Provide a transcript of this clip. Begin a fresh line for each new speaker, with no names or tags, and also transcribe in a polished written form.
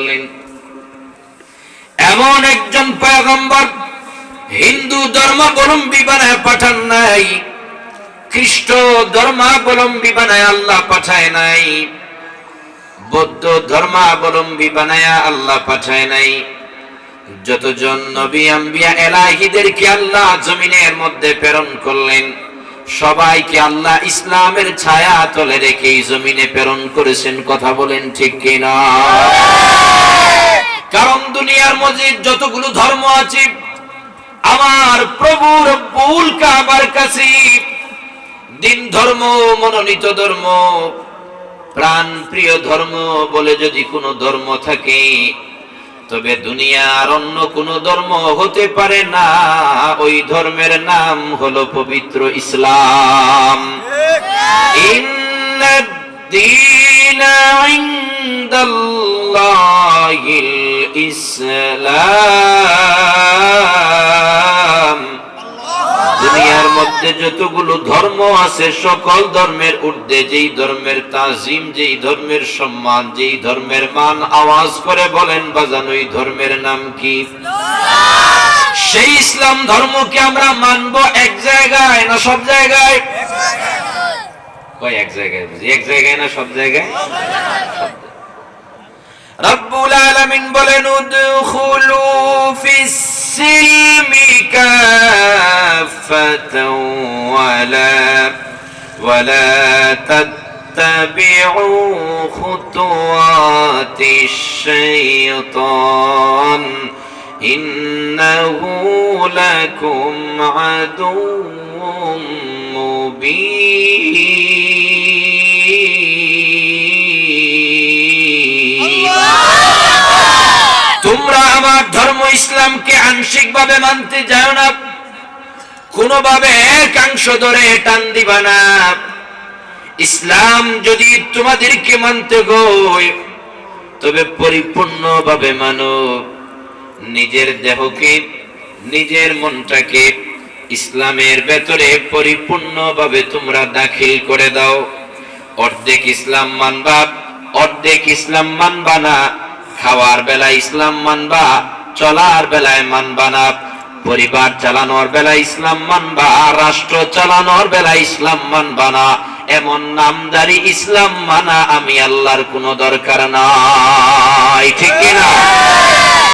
বললেন এমন একজন পয়গম্বর হিন্দু ধর্মাবলম্বী বানায় পাঠান নাই, খ্রিস্ট ধর্মাবলম্বী বানায় আল্লাহ পাঠায় নাই, বৌদ্ধ ধর্মাবলম্বী বানায় আল্লাহ পাঠায় নাই। যতজন নবী আম্বিয়া এলাহিদেরকে আল্লাহ জমিনের মধ্যে প্রেরণ করলেন, সবাইকে আল্লাহ ইসলামের ছায়া তলে রেখে জমিনে প্রেরণ করেছেন। কথা বলেন ঠিক কিনা? কারণ দুনিয়ার মধ্যে যতগুলো ধর্ম আছে, আমার প্রভু রব্বুল কাবার কাছে দিন ধর্ম, মনোনীত ধর্ম, প্রাণ প্রিয় ধর্ম বলে যদি কোনো ধর্ম থাকে, তবে দুনিয়ার অন্য কোনো ধর্ম হতে পারে না। ওই ধর্মের নাম হলো পবিত্র ইসলাম। ইন্নাদ-দীনা ইনদাল্লাহিল ইসলাম। দুনিয়ার মধ্যে যতগুলো ধর্ম আছে, সকল ধর্মের ঊর্ধ্বে যেই ধর্মের তাজিম, যেই ধর্মের সম্মান, যেই ধর্মের মান, আওয়াজ করে বলেন বাজান, ওই ধর্মের নাম কি? সেই ইসলাম ধর্মকে আমরা মানব এক জায়গায় না সব জায়গায়? কয় এক জায়গায়? এক জায়গায় না সব জায়গায়? রব্বুল আলামিন বলেন উদখুলু ফিস সিলমি কাফাতাও ওয়ালা তাত্তাবিউ খুতুওয়াতিশ শাইতান ইন্নাহু লাকুম আদুউম মুবিন। তোমরা আমার ধর্ম ইসলামকে আংশিক ভাবে মানতে যাও না, কোনোভাবে একাংশ ধরে টান দিবা না। ইসলাম যদি তোমাদেরকে মানতে হয়, তবে পরিপূর্ণ ভাবে মানো। নিজের দেহকে, নিজের মনটাকে ইসলামের ভেতরে পরিপূর্ণ ভাবে তোমরা দাখিল করে দাও। অর্ধেক ইসলাম মানবা, অর্ধেক ইসলাম মানবা না। খাওয়ার বেলায় ইসলাম মানবা, চলার বেলায় মানবা না। পরিবার চালানোর বেলায় ইসলাম মানবা, রাষ্ট্র চালানোর বেলায় ইসলাম মানবা না। এমন নামদারি ইসলাম মানা আমি আল্লাহর কোনো দরকার নাই। ঠিক কিনা?